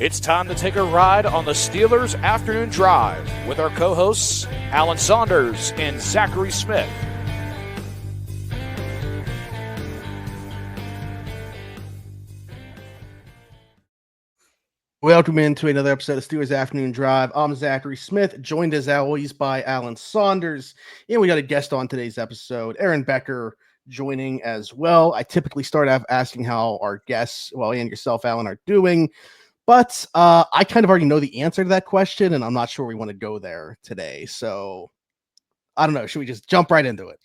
It's time to take a ride on the Steelers Afternoon Drive with our co-hosts, Adam Saunders and Zachary Smith. Welcome into another episode of Steelers Afternoon Drive. I'm Zachary Smith, joined as always by Adam Saunders. And we got a guest on today's episode, Aaron Becker, joining as well. I typically start off asking how our guests, and yourself, Alan, are doing. But I kind of already know the answer to that question, and I'm not sure we want to go there today. So, I don't know. Should we just jump right into it?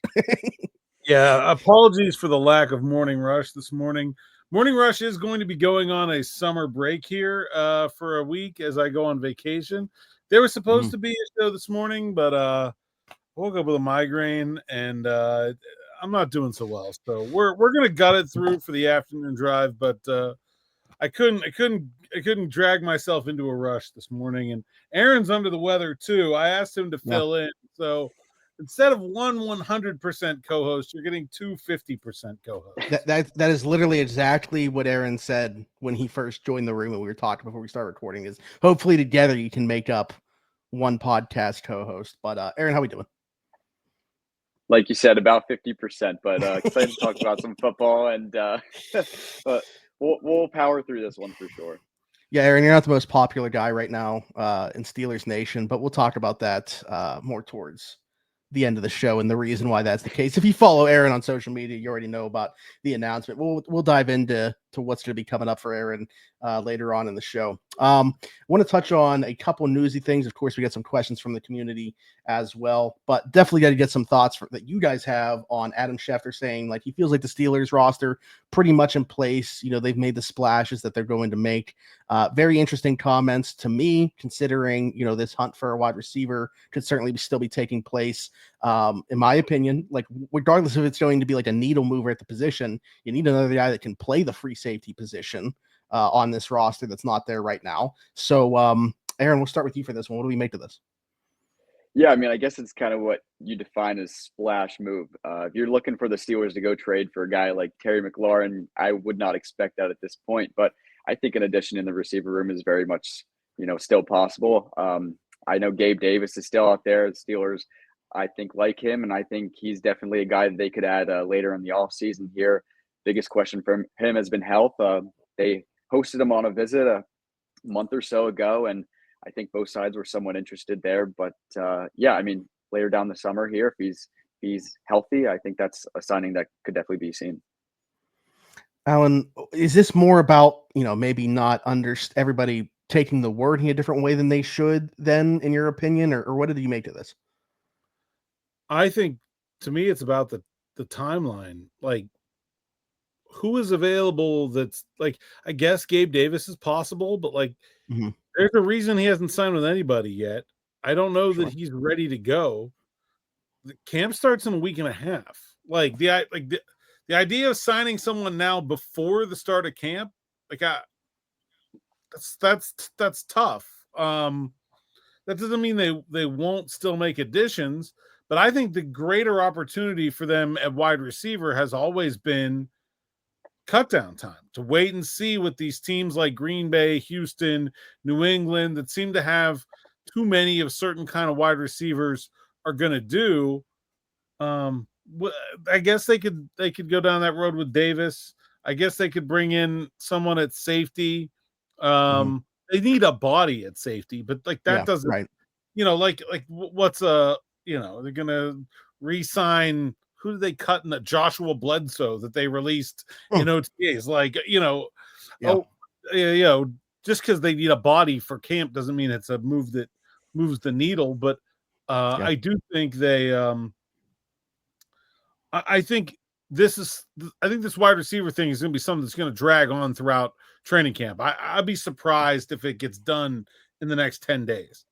Yeah, apologies for the lack of morning rush this morning. Morning Rush is going to be going on a summer break here for a week as I go on vacation. There was supposed to be a show this morning, but I woke up with a migraine, and I'm not doing so well. So we're going to gut it through for the afternoon drive, but I couldn't drag myself into a rush this morning, and Aaron's under the weather too. I asked him to fill in, so instead of 100% co-host, you're getting 50% co-host. That is literally exactly what Aaron said when he first joined the room and we were talking before we started recording. Is hopefully together you can make up one podcast co-host. But Aaron, how we doing? Like you said, about 50%, but excited to talk about some football, and but we'll power through this one for sure. Yeah, Aaron, you're not the most popular guy right now in Steelers Nation, but we'll talk about that more towards the end of the show and the reason why that's the case. If you follow Aaron on social media, you already know about the announcement. We'll dive into what's going to be coming up for Aaron later on in the show. I want to touch on a couple newsy things. Of course, we got some questions from the community as well, but definitely got to get some thoughts that you guys have on Adam Schefter saying like he feels like the Steelers roster pretty much in place. You know, they've made the splashes that they're going to make. Very interesting comments to me, considering, you know, this hunt for a wide receiver could certainly still be taking place. In my opinion, like regardless if it's going to be like a needle mover at the position, you need another guy that can play the free safety position on this roster that's not there right now. So, Aaron, we'll start with you for this one. What do we make of this? Yeah, I mean, I guess it's kind of what you define as splash move. If you're looking for the Steelers to go trade for a guy like Terry McLaurin, I would not expect that at this point. But I think an addition in the receiver room is very much, still possible. I know Gabe Davis is still out there. The Steelers, I think, like him, and I think he's definitely a guy that they could add later in the offseason here. Biggest question for him has been health. They hosted him on a visit a month or so ago, and I think both sides were somewhat interested there. But yeah, I mean, later down the summer here, if he's healthy, I think that's a signing that could definitely be seen. Alan, is this more about, maybe not everybody taking the word in a different way than they should then, in your opinion, or what did you make of this? I think, to me, it's about the timeline. Like, who is available that's, like, I guess Gabe Davis is possible, but, like, there's a reason he hasn't signed with anybody yet. I don't know that he's ready to go. The camp starts in a week and a half. Like, the idea of signing someone now before the start of camp, like, that's tough. That doesn't mean they won't still make additions, but I think the greater opportunity for them at wide receiver has always been cut down time, to wait and see what these teams like Green Bay, Houston, New England that seem to have too many of certain kind of wide receivers are going to do. I guess they could go down that road with Davis. I guess they could bring in someone at safety. They need a body at safety, but like that doesn't, right. Like what's they're going to re-sign. Who did they cut in the Joshua Bledsoe that they released in OTAs? Like, just because they need a body for camp doesn't mean it's a move that moves the needle. But I do think I think this wide receiver thing is going to be something that's going to drag on throughout training camp. I'd be surprised if it gets done in the next 10 days.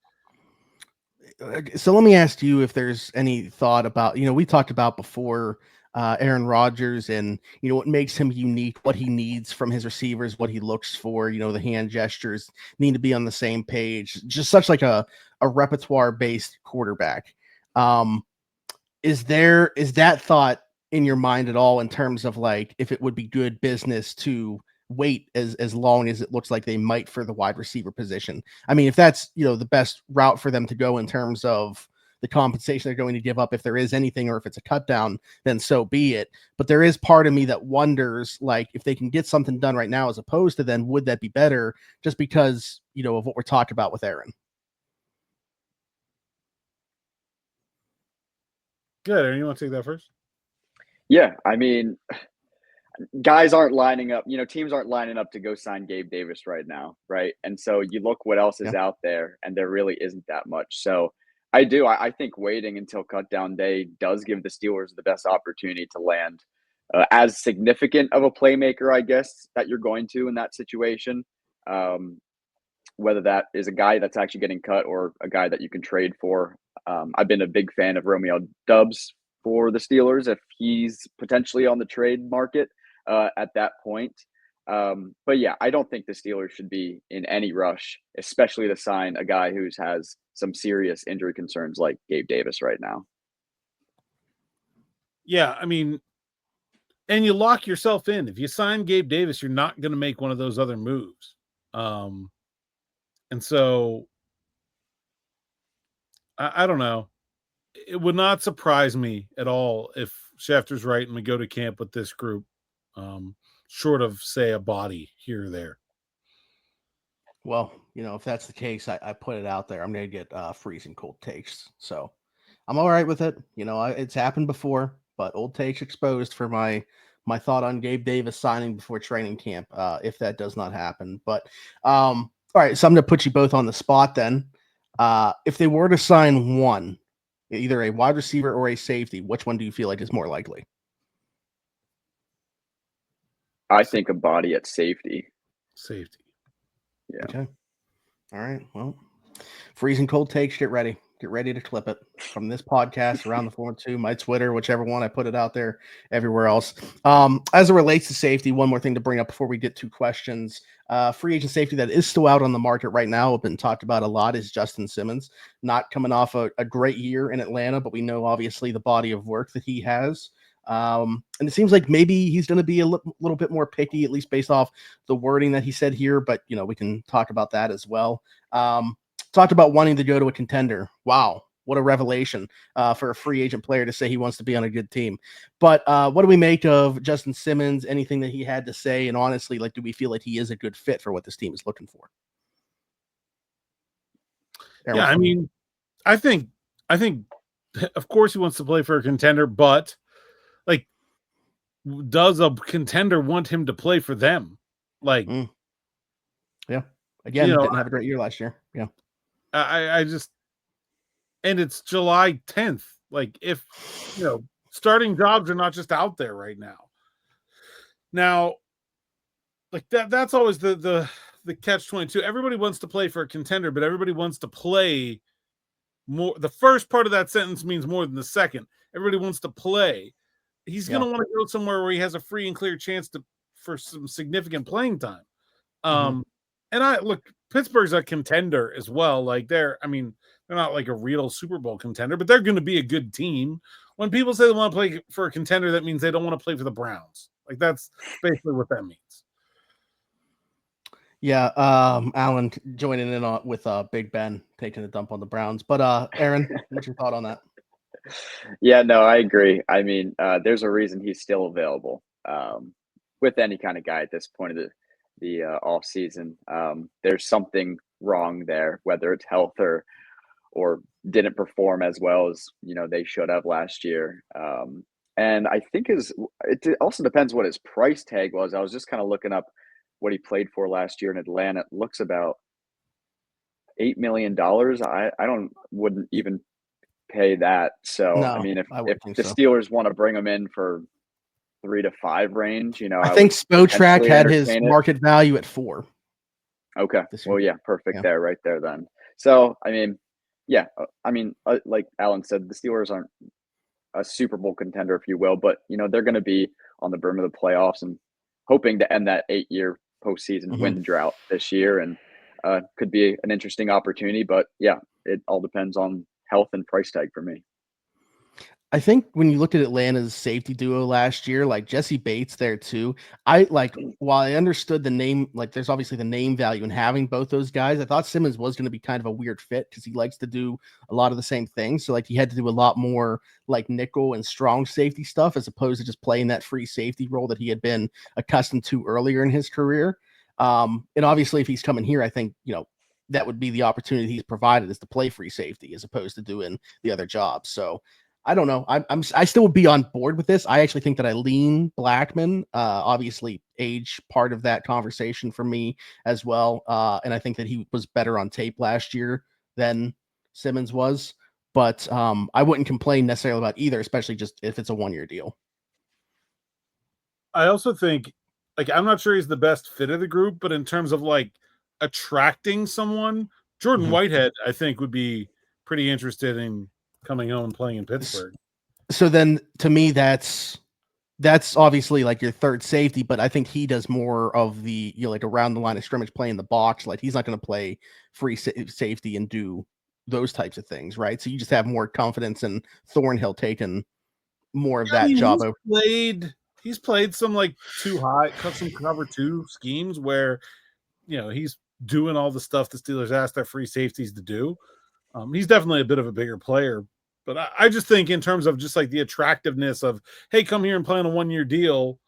So let me ask you if there's any thought about, we talked about before Aaron Rodgers and, what makes him unique, what he needs from his receivers, what he looks for, the hand gestures need to be on the same page, just such like a repertoire based quarterback. Is that thought in your mind at all in terms of like, if it would be good business to wait as long as it looks like they might for the wide receiver position. I mean, if that's, the best route for them to go in terms of the compensation they're going to give up, if there is anything, or if it's a cut down, then so be it. But there is part of me that wonders, like, if they can get something done right now, as opposed to then, would that be better, just because, of what we're talking about with Aaron? Good. Aaron, you want to take that first? Yeah. I mean, guys aren't lining up, teams aren't lining up to go sign Gabe Davis right now. Right. And so you look what else is out there, and there really isn't that much. So I think waiting until cut down day does give the Steelers the best opportunity to land as significant of a playmaker, I guess, that you're going to in that situation. Whether that is a guy that's actually getting cut or a guy that you can trade for. I've been a big fan of Romeo Doubs for the Steelers if he's potentially on the trade market at that point. But yeah, I don't think the Steelers should be in any rush, especially to sign a guy who has some serious injury concerns like Gabe Davis right now. Yeah, I mean, and you lock yourself in. If you sign Gabe Davis, you're not going to make one of those other moves. And so I don't know. It would not surprise me at all if Schefter's right and we go to camp with this group, short of, say, a body here or there. Well, if that's the case, I put it out there. I'm going to get freezing cold takes. So I'm all right with it. It's happened before, but old takes exposed for my thought on Gabe Davis signing before training camp, if that does not happen. But all right, so I'm going to put you both on the spot then. If they were to sign one, either a wide receiver or a safety, which one do you feel like is more likely? I think a body at safety. Safety. Yeah. Okay. All right. Well, freezing cold takes. Get ready. Get ready to clip it from this podcast, Around the 4-2, my Twitter, whichever one. I put it out there, everywhere else. As it relates to safety, one more thing to bring up before we get to questions. Free agent safety that is still out on the market right now, been talked about a lot, is Justin Simmons. Not coming off a great year in Atlanta, but we know obviously the body of work that he has. And it seems like maybe he's going to be a little bit more picky, at least based off the wording that he said here. But, we can talk about that as well. Talked about wanting to go to a contender. Wow, what a revelation for a free agent player to say he wants to be on a good team. But what do we make of Justin Simmons, anything that he had to say? And honestly, do we feel like he is a good fit for what this team is looking for? Aaron, yeah, I mean, I think of course he wants to play for a contender, but does a contender want him to play for them? Yeah. Again, didn't have a great year last year. Yeah. I just, and it's July 10th. If, starting jobs are not just out there right now. Now, that's always the catch-22. Everybody wants to play for a contender, but everybody wants to play more. The first part of that sentence means more than the second. Everybody wants to play. He's going to want to go somewhere where he has a free and clear chance for some significant playing time. And Pittsburgh's a contender as well. They're not like a real Super Bowl contender, but they're going to be a good team. When people say they want to play for a contender, that means they don't want to play for the Browns. That's basically what that means. Yeah. Alan joining in with Big Ben taking a dump on the Browns. But Aaron, what's your thought on that? Yeah, no, I agree. I mean, there's a reason he's still available with any kind of guy at this point of the off season. There's something wrong there, whether it's health or didn't perform as well as they should have last year. And I think it also depends what his price tag was. I was just kind of looking up what he played for last year in Atlanta. It looks about $8 million. I wouldn't even pay that. So no, I mean, if the Steelers want to bring him in for 3 to 5 range, I think Spotrac had his market value at 4. Okay. Well, yeah, perfect. There, right there then. So, I mean, yeah, like Alan said, the Steelers aren't a Super Bowl contender, if you will, but they're going to be on the brim of the playoffs and hoping to end that 8-year postseason win drought this year, and could be an interesting opportunity. But yeah, it all depends on health and price tag for me. I think when you look at Atlanta's safety duo last year, like Jesse Bates there too, while I understood the name, like there's obviously the name value in having both those guys, I thought Simmons was going to be kind of a weird fit because he likes to do a lot of the same things. So like he had to do a lot more like nickel and strong safety stuff as opposed to just playing that free safety role that he had been accustomed to earlier in his career. And obviously if he's coming here, I think, that would be the opportunity he's provided is to play free safety as opposed to doing the other jobs. So I don't know. I still would be on board with this. I actually think that I lean Blackman. Obviously, age part of that conversation for me as well. And I think that he was better on tape last year than Simmons was. But I wouldn't complain necessarily about either, especially just if it's a 1-year deal. I also think, I'm not sure he's the best fit of the group, but in terms of attracting someone, Jordan Whitehead, I think, would be pretty interested in coming home and playing in Pittsburgh. So then to me, that's obviously like your third safety, but I think he does more of the, around the line of scrimmage, play in the box. Like he's not going to play free safety and do those types of things. Right. So you just have more confidence in Thornhill taking more of that job. He's played some too high, some cover 2 schemes where, he's doing all the stuff the Steelers asked their free safeties to do. He's definitely a bit of a bigger player, but I just think in terms of just the attractiveness of, hey, come here and play on a 1-year deal.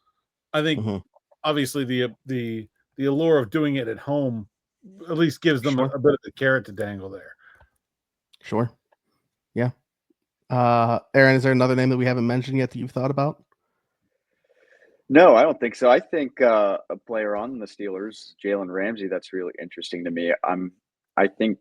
I think obviously the allure of doing it at home at least gives them a bit of a carrot to dangle there. Sure. Yeah. Aaron, is there another name that we haven't mentioned yet that you've thought about? No, I don't think so. I think a player on the Steelers, Jalen Ramsey, that's really interesting to me. I think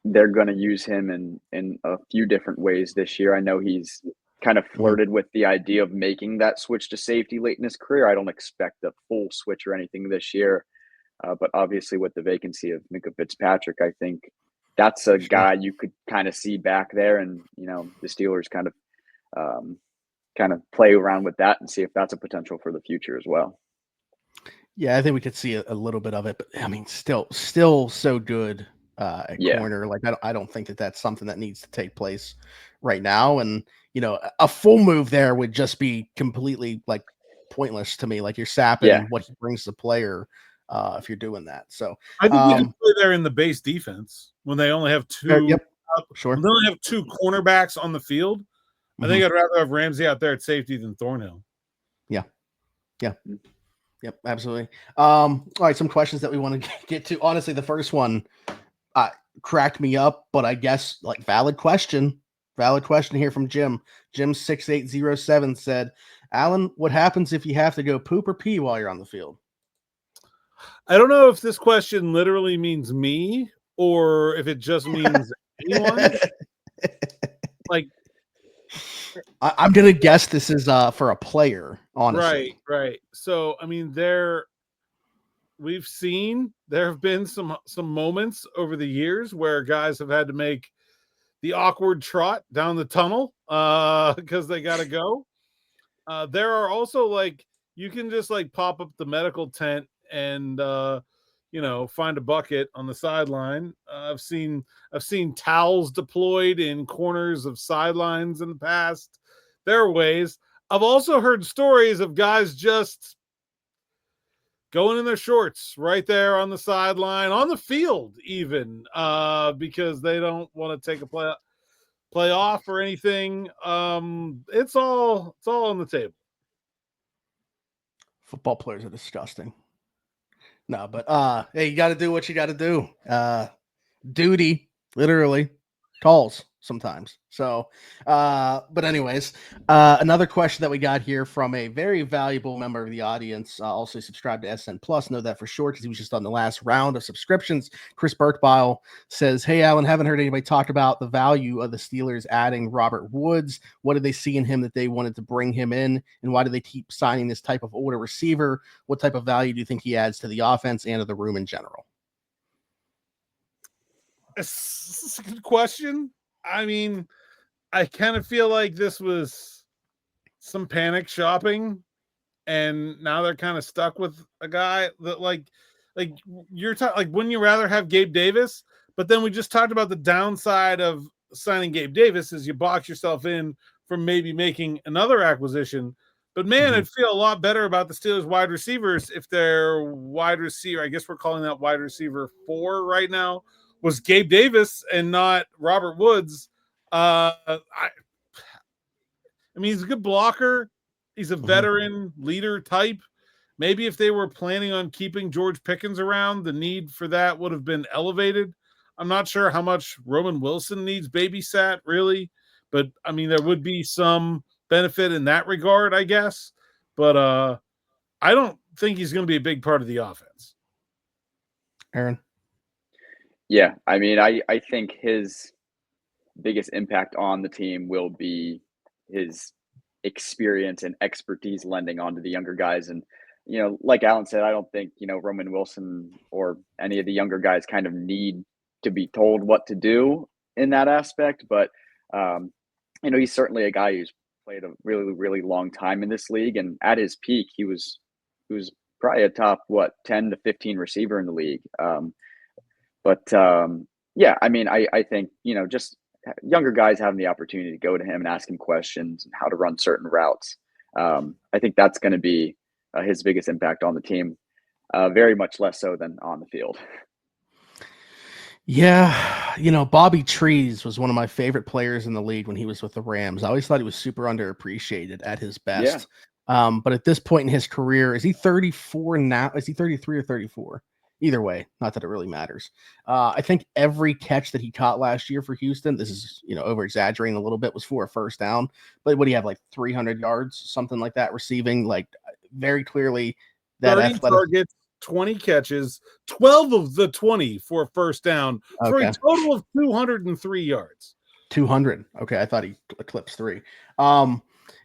they're going to use him in a few different ways this year. I know he's kind of flirted with the idea of making that switch to safety late in his career. I don't expect a full switch or anything this year. But obviously with the vacancy of Minkah Fitzpatrick, I think that's a guy you could kind of see back there, and, the Steelers kind of play around with that and see if that's a potential for the future as well. Yeah, I think we could see a little bit of it, but I mean, still so good at corner. Like I don't think that that's something that needs to take place right now. And a full move there would just be completely pointless to me. Like you're sapping what he brings to the player if you're doing that. So I think you can play there in the base defense when they only have 2. When they only have 2 cornerbacks on the field. I think I'd rather have Ramsey out there at safety than Thornhill. Yeah. Yep, absolutely. All right, some questions that we want to get to. Honestly, the first one cracked me up, but I guess valid question here from Jim. Jim 6807 said, Alan, what happens if you have to go poop or pee while you're on the field? I don't know if this question literally means me or if it just means anyone. I'm gonna guess this is for a player, honestly. Right. So I mean, there have been some moments over the years where guys have had to make the awkward trot down the tunnel because they gotta go. There are also you can just pop up the medical tent and find a bucket on the sideline. I've seen towels deployed in corners of sidelines in the past. There are ways. I've also heard stories of guys just going in their shorts right there on the sideline, on the field even, because they don't want to take a play off or anything. It's all on the table. Football players are disgusting. No, but hey, you got to do what you got to do. Duty literally calls sometimes. So, but anyways, another question that we got here from a very valuable member of the audience, also subscribed to SN Plus, know that for sure because he was just on the last round of subscriptions. Chris Burkbile says, hey, Alan, haven't heard anybody talk about the value of the Steelers adding Robert Woods. What did they see in him that they wanted to bring him in? And why do they keep signing this type of older receiver? What type of value do you think he adds to the offense and to the room in general? It's a good question. I mean, I kind of feel like this was some panic shopping, and now they're kind of stuck with a guy that you're talking wouldn't you rather have Gabe Davis? But then we just talked about the downside of signing Gabe Davis is you box yourself in from maybe making another acquisition. But man, I'd feel a lot better about the Steelers wide receivers if their wide receiver, I guess we're calling that wide receiver 4 right now, was Gabe Davis and not Robert Woods. I mean, he's a good blocker. He's a veteran leader type. Maybe if they were planning on keeping George Pickens around, the need for that would have been elevated. I'm not sure how much Roman Wilson needs babysat, really. But, I mean, there would be some benefit in that regard, I guess. But I don't think he's going to be a big part of the offense. Aaron? Yeah, I mean, I think his biggest impact on the team will be his experience and expertise lending onto the younger guys. And, you know, like Alan said, I don't think, you know, Roman Wilson or any of the younger guys kind of need to be told what to do in that aspect. But, you know, he's certainly a guy who's played a really, really long time in this league. And at his peak, he was probably a top, 10 to 15 receiver in the league. Yeah, I mean, I think, you know, just younger guys having the opportunity to go to him and ask him questions and how to run certain routes. I think that's going to be his biggest impact on the team, very much less so than on the field. Yeah, you know, Bobby Trees was one of my favorite players in the league when he was with the Rams. I always thought he was super underappreciated at his best. Yeah. But at this point in his career, is he 34 now? Is he 33 or 34? Either way, not that it really matters. I think every catch that he caught last year for Houston, this is, you know, over exaggerating a little bit, was for a first down. But what do you have, like 300 yards, something like that, receiving? Like, very clearly that 30 athletic targets, 20 catches, 12 of the 20 for a first down, for a total of 203 yards. 200. Okay, I thought he eclipsed 3.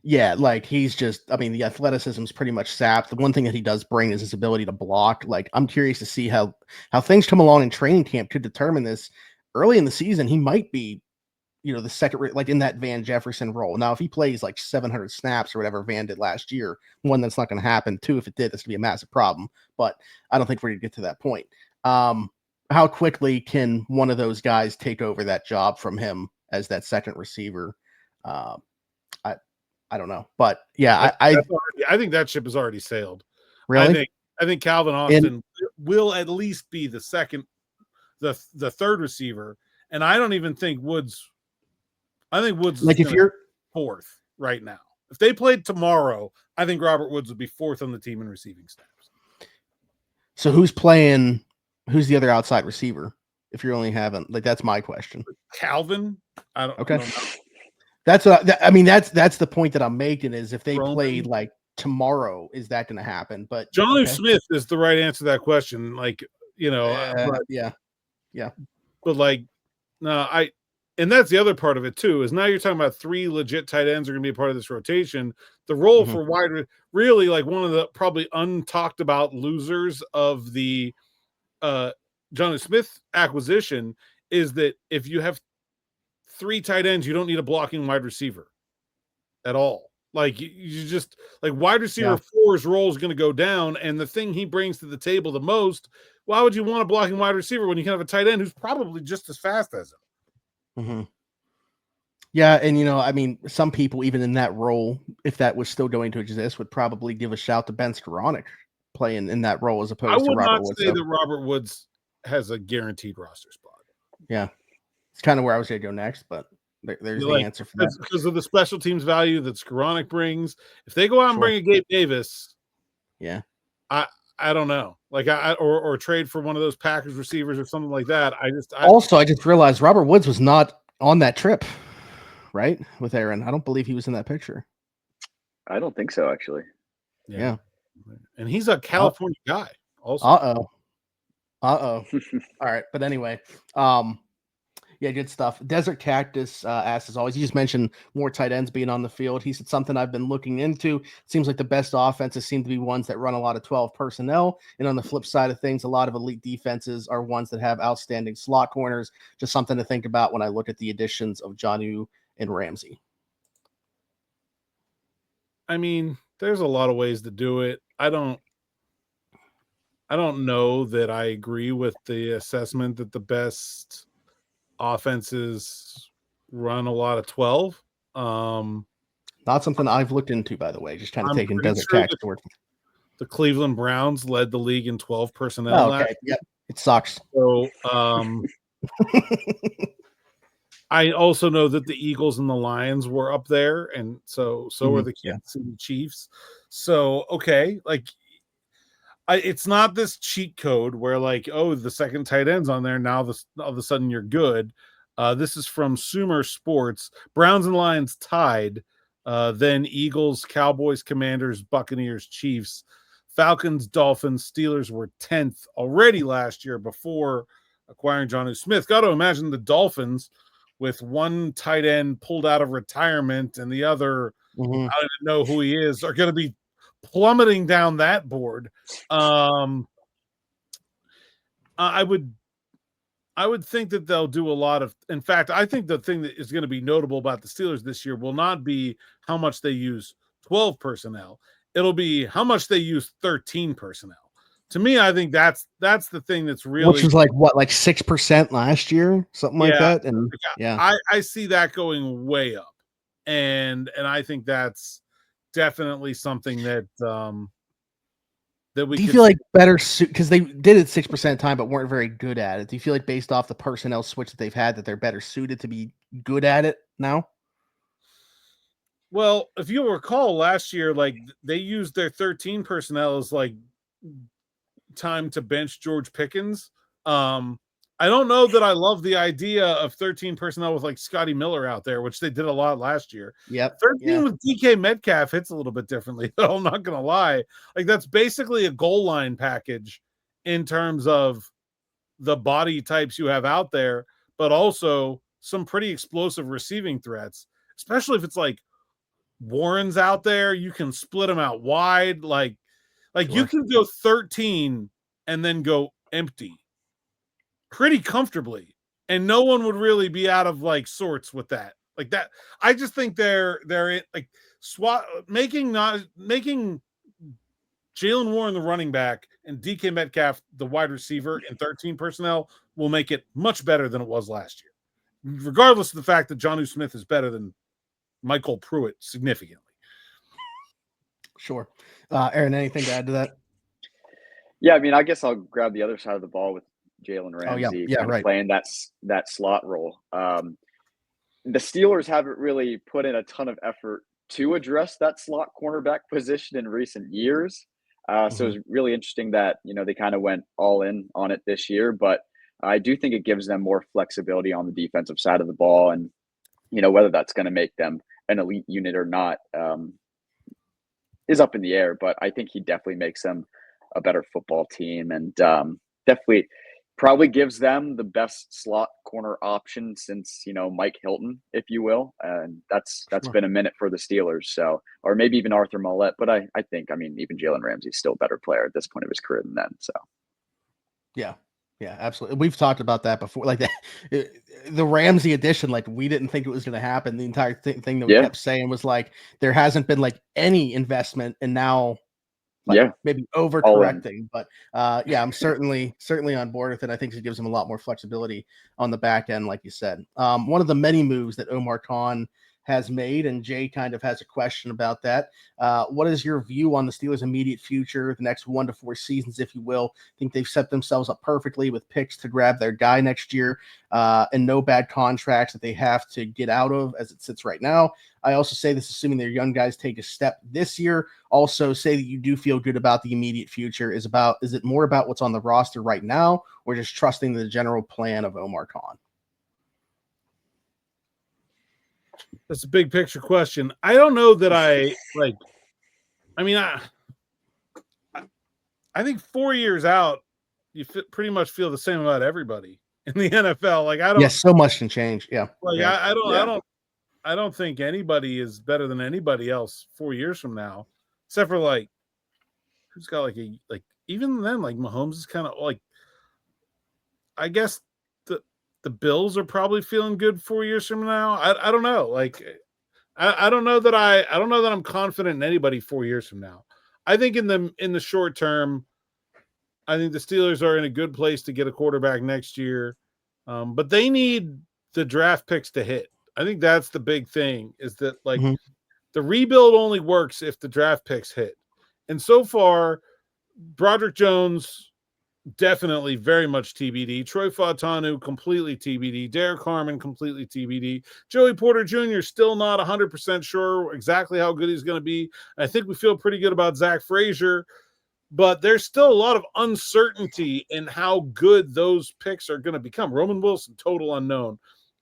Yeah, like he's just, I mean, the athleticism is pretty much sapped. The one thing that he does bring is his ability to block. Like, I'm curious to see how things come along in training camp to determine this. Early in the season, he might be, you know, the second, like in that Van Jefferson role. Now, if he plays like 700 snaps or whatever Van did last year, one, that's not going to happen. 2, if it did, that's going to be a massive problem. But I don't think we're going to get to that point. How quickly can one of those guys take over that job from him as that second receiver? I don't know, but yeah, I think that ship has already sailed. Really? I think Calvin Austin will at least be the third receiver, and I don't even think Woods. I think Woods, like, if you're 4th right now, if they played tomorrow, I think Robert Woods would be 4th on the team in receiving snaps. So who's playing? Who's the other outside receiver? If you're only having, like, that's my question. Calvin. I don't know. That's what I mean. That's the point that I'm making, is if they played like tomorrow, is that going to happen? But Jonnu Smith is the right answer to that question. Like, you know, yeah. But like, no, and that's the other part of it too, is now you're talking about 3 legit tight ends are going to be a part of this rotation. The role for wide, really, like, one of the probably untalked about losers of the Jonnu Smith acquisition is that if you have 3 tight ends, you don't need a blocking wide receiver at all. Like, you just, like, wide receiver 4's role is going to go down, and the thing he brings to the table the most, why would you want a blocking wide receiver when you can have a tight end who's probably just as fast as him? Yeah, and, you know, I mean, some people, even in that role, if that was still going to exist, would probably give a shout to Ben Skoranek playing in that role as opposed to Robert Woods. I would not say that Robert Woods has a guaranteed roster spot. Yeah. It's kind of where I was going to go next, but there's the answer for that. Because of the special teams value that Skoranek brings. If they go out and bring a Gabe Davis, I don't know. Like, or trade for one of those Packers receivers or something like that. I just realized Robert Woods was not on that trip, right? With Aaron. I don't believe he was in that picture. I don't think so, actually. Yeah. And he's a California guy also. All right. But anyway, yeah, good stuff. Desert Cactus asked, as always, you just mentioned more tight ends being on the field. He said something I've been looking into. Seems like the best offenses seem to be ones that run a lot of 12 personnel. And on the flip side of things, a lot of elite defenses are ones that have outstanding slot corners. Just something to think about when I look at the additions of Jonnu and Ramsey. I mean, there's a lot of ways to do it. I don't know that I agree with the assessment that the best offenses run a lot of 12. Not something I've looked into, by the way. Just kind of I'm taking pretty desert sure tax to work. the Cleveland Browns led the league in 12 personnel. Oh, okay. Yep. It sucks. So I also know that the Eagles and the Lions were up there, and so were the Kansas City Chiefs. So okay, like it's not this cheat code where like, oh, the second tight end's on there now. All of a sudden you're good. This is from Sumer Sports. Browns and Lions tied. Then Eagles, Cowboys, Commanders, Buccaneers, Chiefs, Falcons, Dolphins, Steelers were 10th already last year before acquiring Jonnu Smith. Got to imagine the Dolphins with one tight end pulled out of retirement and the other, I don't even know who he is, are going to be plummeting down that board. I would think that they'll do a lot of. In fact, I think the thing that is going to be notable about the Steelers this year will not be how much they use 12 personnel. It'll be how much they use 13 personnel. To me, I think that's the thing that's really, which was like 6% last year, something like that. And I see that going way up, and I think that's definitely something that that we. Do you feel like better suit because they did it 6% time but weren't very good at it? Do you feel like based off the personnel switch that they've had that they're better suited to be good at it now? Well, if you recall last year, like they used their 13 personnel as like time to bench George Pickens. I don't know that I love the idea of 13 personnel with like Scotty Miller out there, which they did a lot last year. Yep. 13 with DK Metcalf hits a little bit differently, though. I'm not going to lie. Like that's basically a goal line package in terms of the body types you have out there, but also some pretty explosive receiving threats, especially if it's like Warren's out there. You can split them out wide. Like sure. You can go 13 and then go empty pretty comfortably, and no one would really be out of like sorts with that. Like that, I just think they're like making Jalen Warren the running back and DK Metcalf the wide receiver in 13 personnel will make it much better than it was last year, regardless of the fact that Jonnu Smith is better than Michael Pruitt significantly. Sure. Aaron, anything to add to that? Yeah, I mean, I guess I'll grab the other side of the ball with Jalen Ramsey right. playing that slot role. The Steelers haven't really put in a ton of effort to address that slot cornerback position in recent years. So it's really interesting that, they kind of went all in on it this year, but I do think it gives them more flexibility on the defensive side of the ball. And, whether that's going to make them an elite unit or not is up in the air, but I think he definitely makes them a better football team and definitely probably gives them the best slot corner option since, Mike Hilton, if you will. And that's been a minute for the Steelers. So, or maybe even Arthur Mollett, but I think, even Jalen Ramsey's still a better player at this point of his career than then. So. Yeah, absolutely. We've talked about that before. Like the Ramsey edition, like we didn't think it was going to happen. The entire thing that we kept saying was like, there hasn't been like any investment and now maybe overcorrecting, but I'm certainly on board with it. I think it gives him a lot more flexibility on the back end, like you said. One of the many moves that Omar Khan has made, and Jay kind of has a question about that. What is your view on the Steelers' immediate future, the next 1 to 4 seasons, if you will? I think they've set themselves up perfectly with picks to grab their guy next year, and no bad contracts that they have to get out of as it sits right now. I also say this assuming their young guys take a step this year. Also say that you do feel good about the immediate future. Is it more about what's on the roster right now, or just trusting the general plan of Omar Khan? That's a big picture question. I don't know that I think 4 years out, you pretty much feel the same about everybody in the NFL. Like I don't. Yes, so much can change. Yeah. Like I don't think anybody is better than anybody else 4 years from now, except for like who's got even then like Mahomes is kind of like. I guess the Bills are probably feeling good 4 years from now. I don't know. Like, I don't know that I'm confident in anybody 4 years from now. I think in the short term, I think the Steelers are in a good place to get a quarterback next year. But they need the draft picks to hit. I think that's the big thing is that The rebuild only works if the draft picks hit. And so far, Broderick Jones, definitely very much TBD. Troy Fautanu, completely TBD. Derek Harmon, completely TBD. Joey Porter Jr., still not 100% sure exactly how good he's going to be. I think we feel pretty good about Zach Frazier, but there's still a lot of uncertainty in how good those picks are going to become. Roman Wilson, total unknown.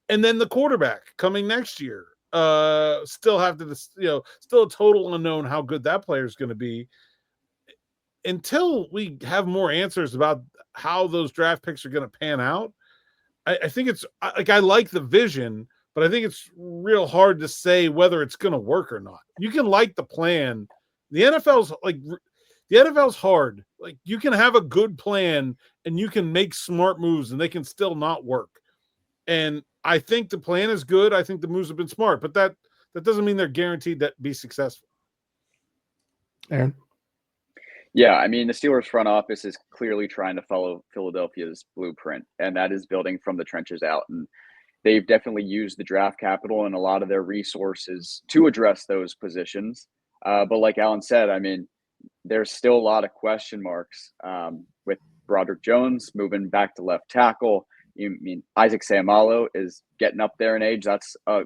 And then the quarterback coming next year, still have to, still a total unknown how good that player is going to be. Until we have more answers about how those draft picks are going to pan out, I think it's like, I like the vision, but I think it's real hard to say whether it's going to work or not. You can like the plan. The NFL's hard. Like, you can have a good plan and you can make smart moves and they can still not work. And I think the plan is good. I think the moves have been smart, but that doesn't mean they're guaranteed to be successful. Aaron? Yeah, I mean, the Steelers front office is clearly trying to follow Philadelphia's blueprint, and that is building from the trenches out. And they've definitely used the draft capital and a lot of their resources to address those positions. But like Alan said, I mean, there's still a lot of question marks with Broderick Jones moving back to left tackle. I mean, Isaac Seumalo is getting up there in age. That's a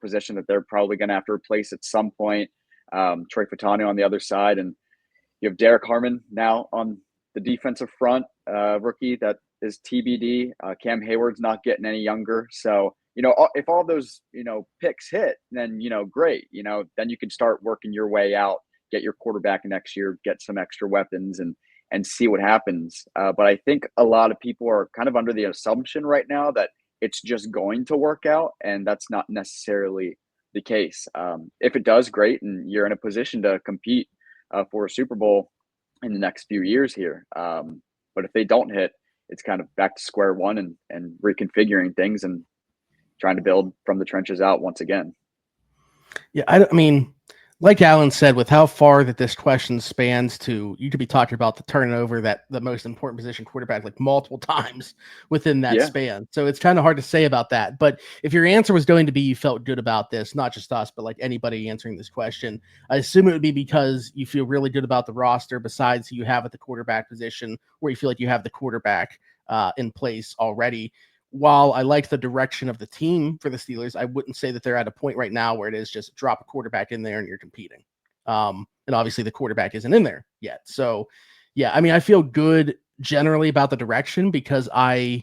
position that they're probably going to have to replace at some point. Troy Fautanu on the other side, and you have Derek Harmon now on the defensive front, rookie that is TBD. Cam Hayward's not getting any younger. So, if all those, picks hit, then, great. Then you can start working your way out, get your quarterback next year, get some extra weapons and see what happens. But I think a lot of people are kind of under the assumption right now that it's just going to work out, and that's not necessarily the case. If it does, great, and you're in a position to compete for a Super Bowl in the next few years here. But if they don't hit, it's kind of back to square one and reconfiguring things and trying to build from the trenches out once again. Yeah, I mean, like Alan said, with how far that this question spans to, you could be talking about the turnover, that the most important position, quarterback, like multiple times within that span. So it's kind of hard to say about that. But if your answer was going to be you felt good about this, not just us, but like anybody answering this question, I assume it would be because you feel really good about the roster besides who you have at the quarterback position, where you feel like you have the quarterback in place already. While I like the direction of the team for the Steelers, I wouldn't say that they're at a point right now where it is just drop a quarterback in there and you're competing. And obviously the quarterback isn't in there yet. So yeah, I mean, I feel good generally about the direction because I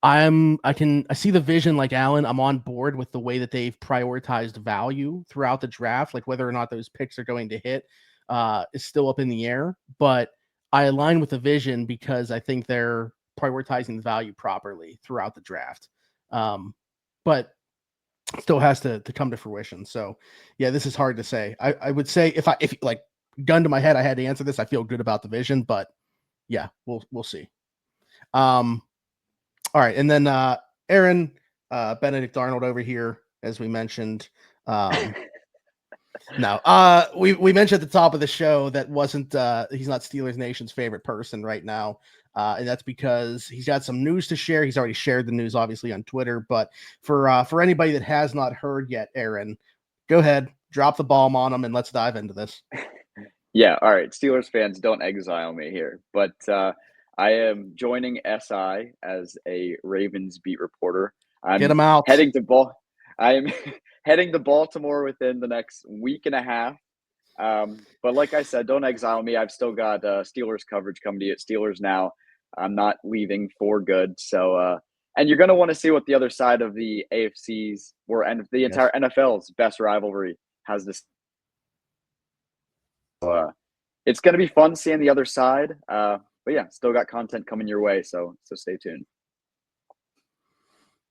see the vision like Alan. I'm on board with the way that they've prioritized value throughout the draft. Like whether or not those picks are going to hit is still up in the air, but I align with the vision because I think they're prioritizing the value properly throughout the draft. But still has to come to fruition. So yeah, this is hard to say. I would say if like gun to my head, I had to answer this, I feel good about the vision, but yeah, we'll see. All right. And then Aaron, Benedict Arnold over here, as we mentioned. No, we mentioned at the top of the show that he's not Steelers Nation's favorite person right now. And that's because he's got some news to share. He's already shared the news, obviously, on Twitter. But for anybody that has not heard yet, Aaron, go ahead, drop the bomb on him, and let's dive into this. Yeah, all right. Steelers fans, don't exile me here. But I am joining SI as a Ravens beat reporter. Get him out. I am heading to Baltimore within the next week and a half. But like I said, don't exile me. I've still got Steelers coverage coming to you at Steelers Now. I'm not leaving for good. So, and you're going to want to see what the other side of the AFC's and the entire NFL's best rivalry has this. It's going to be fun seeing the other side. But yeah, still got content coming your way. So stay tuned.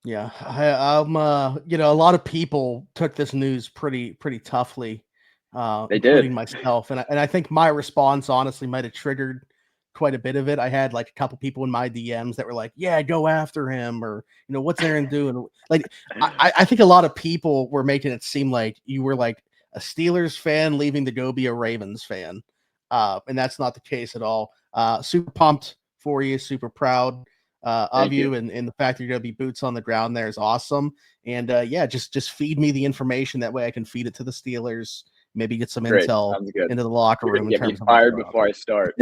Yeah, I'm. A lot of people took this news pretty toughly. They including did. myself, and I think my response honestly might have triggered quite a bit of it. I had like a couple people in my DMs that were like, "Yeah, go after him," or "What's Aaron doing?" Like, I think a lot of people were making it seem like you were like a Steelers fan leaving to go be a Ravens fan, and that's not the case at all. Super pumped for you, super proud of you, and the fact that you're going to be boots on the ground there is awesome. And just feed me the information. That way I can feed it to the Steelers. Maybe get some intel into the locker room. Get me fired before I start.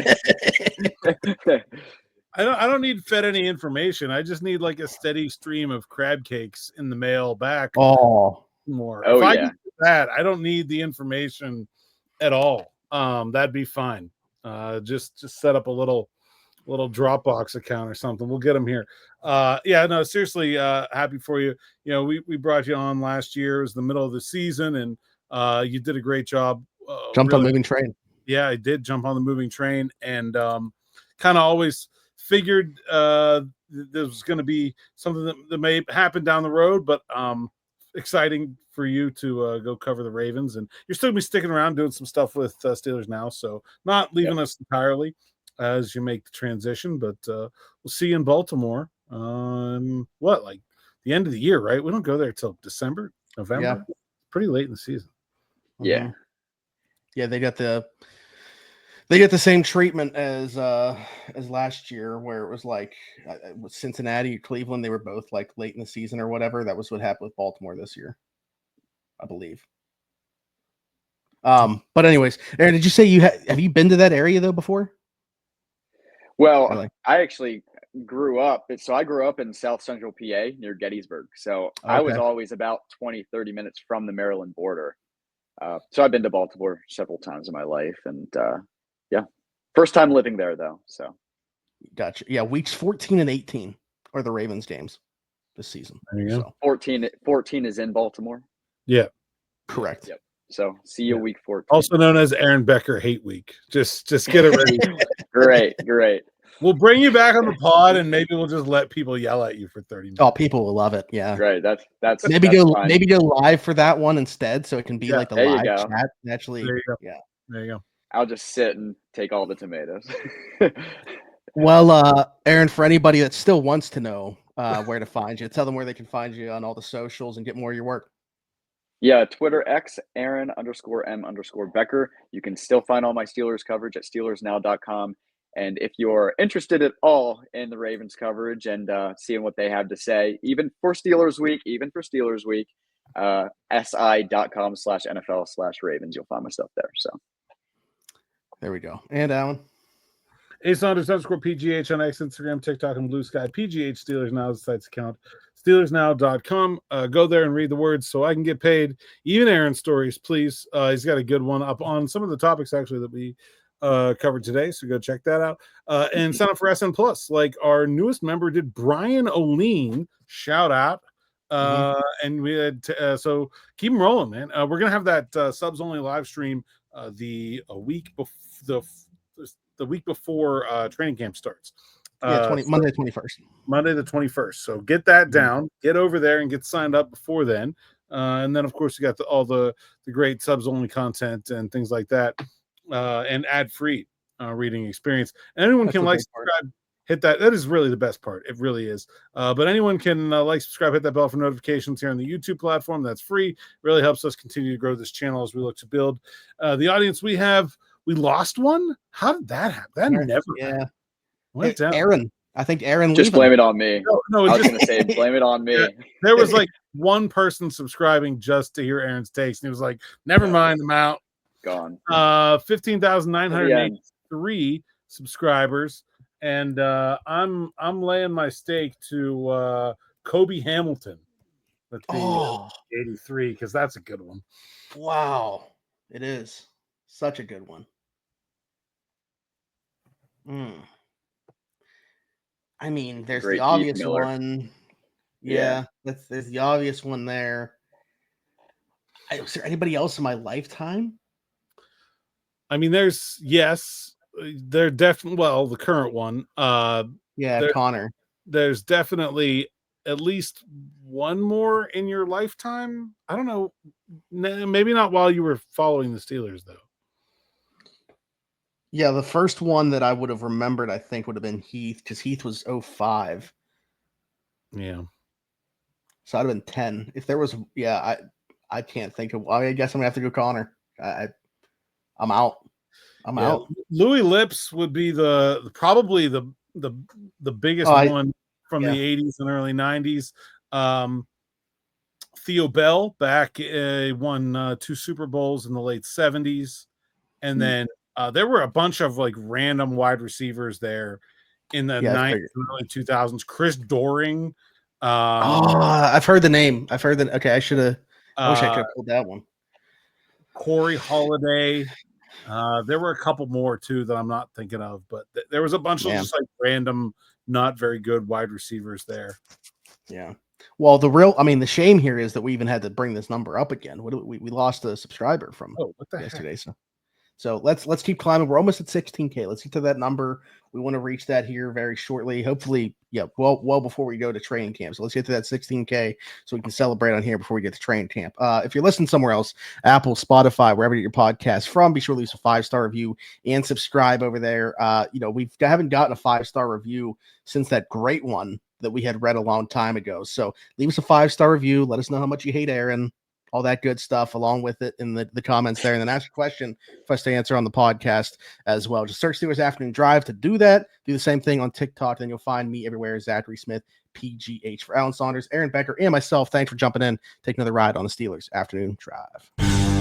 I don't need fed any information. I just need like a steady stream of crab cakes in the mail back. Oh, more. Oh, if I get that, I don't need the information at all. That'd be fine. Just set up a little Dropbox account or something. We'll get them here. Seriously, happy for you. You know, we brought you on last year. It was the middle of the season, and you did a great job. Jumped on the moving train. Yeah, I did jump on the moving train, and kind of always figured this was going to be something that may happen down the road, but exciting for you to go cover the Ravens, and you're still going to be sticking around doing some stuff with Steelers Now, so not leaving us entirely as you make the transition, but we'll see you in Baltimore like the end of the year, right? We don't go there till December, November. Yeah. Pretty late in the season. Yeah. Yeah, they get the same treatment as last year, where it was like with Cincinnati, Cleveland, they were both like late in the season or whatever. That was what happened with Baltimore this year, I believe. But anyways, Aaron, did you say have you been to that area though before? Well, I actually grew up in South Central PA near Gettysburg. So I was always about 20, 30 minutes from the Maryland border. So I've been to Baltimore several times in my life, and first time living there though. So gotcha. Yeah, weeks 14 and 18 are the Ravens games this season. There you go. 14 is in Baltimore. Yeah, correct. Yep. So see you week 14. Also known as Aaron Becker Hate Week. Just get it ready. Great. We'll bring you back on the pod, and maybe we'll just let people yell at you for 30 minutes. Oh, people will love it. Yeah. Right. That's maybe that's go live for that one instead, so it can be like the live chat. Actually, there you go. Yeah. There you go. I'll just sit and take all the tomatoes. Well, Aaron, for anybody that still wants to know where to find you, tell them where they can find you on all the socials and get more of your work. Yeah, Twitter X Aaron_M_Becker. You can still find all my Steelers coverage at SteelersNow.com. And if you're interested at all in the Ravens coverage and seeing what they have to say, even for Steelers Week, si.com/NFL/Ravens, you'll find my stuff there. So there we go. And Alan? Saunders_PGH on X, Instagram, TikTok, and Blue Sky. PGH Steelers Now is the site's account. SteelersNow.com. Go there and read the words so I can get paid. Even Aaron's stories, please. He's got a good one up on some of the topics actually that we covered today, so go check that out. And sign up for SN Plus, like our newest member did, Brian O'Lean. Shout out. And we had so keep them rolling, man. We're gonna have that subs only live stream the week before training camp starts. Monday the 21st. Monday the 21st. So get that down, get over there and get signed up before then. And then of course you got all the great subs only content and things like that. And ad-free reading experience. And anyone can like, subscribe, hit that. That is really the best part. It really is. But anyone can like, subscribe, hit that bell for notifications here on the YouTube platform. That's free. It really helps us continue to grow this channel as we look to build the audience we have. We lost one. How did that happen? That never happened. Went down. Aaron. I think Aaron. Just blame it on me. No, I was going to say, blame it on me. There was like one person subscribing just to hear Aaron's takes, and he was like, "Never mind, I'm out." Gone. 15,983 subscribers, and I'm laying my stake to Kobe Hamilton with the 83 because that's a good one. Wow, it is such a good one. I mean, there's the obvious one. Yeah, there's the obvious one there. Is there anybody else in my lifetime? I mean, they're definitely, well, the current one. Connor. There's definitely at least one more in your lifetime. I don't know. Maybe not while you were following the Steelers, though. Yeah, the first one that I would have remembered, I think, would have been Heath, because Heath was 05. Yeah. So I'd have been 10. If there was, I can't think of. I guess I'm gonna have to go Connor. I'm out. I'm out. Louis Lips would be probably the biggest one from the 80s and early 90s. Theo Bell back won 2 Super Bowls in the late 70s. And then there were a bunch of like random wide receivers there in the 90s and early 2000s. Chris Doring. I've heard the name. I've heard that. Okay, I wish I could have pulled that one. Corey Holiday. There were a couple more too that I'm not thinking of, but there was a bunch of just like random, not very good wide receivers there. Yeah. Well, the shame here is that we even had to bring this number up again. We lost a subscriber from yesterday. So let's keep climbing. We're almost at 16K. Let's get to that number. We want to reach that here very shortly. Hopefully, well before we go to training camp. So let's get to that 16K so we can celebrate on here before we get to training camp. If you're listening somewhere else, Apple, Spotify, wherever you get your podcast from, be sure to leave us a 5-star review and subscribe over there. We haven't gotten a 5-star review since that great one that we had read a long time ago. So leave us a 5-star review. Let us know how much you hate Aaron. All that good stuff along with it in the comments there. And then ask a question for us to answer on the podcast as well. Just search Steelers Afternoon Drive to do that. Do the same thing on TikTok. Then you'll find me everywhere, Zachary Smith, PGH. For Alan Saunders, Aaron Becker, and myself, thanks for jumping in. Take another ride on the Steelers Afternoon Drive.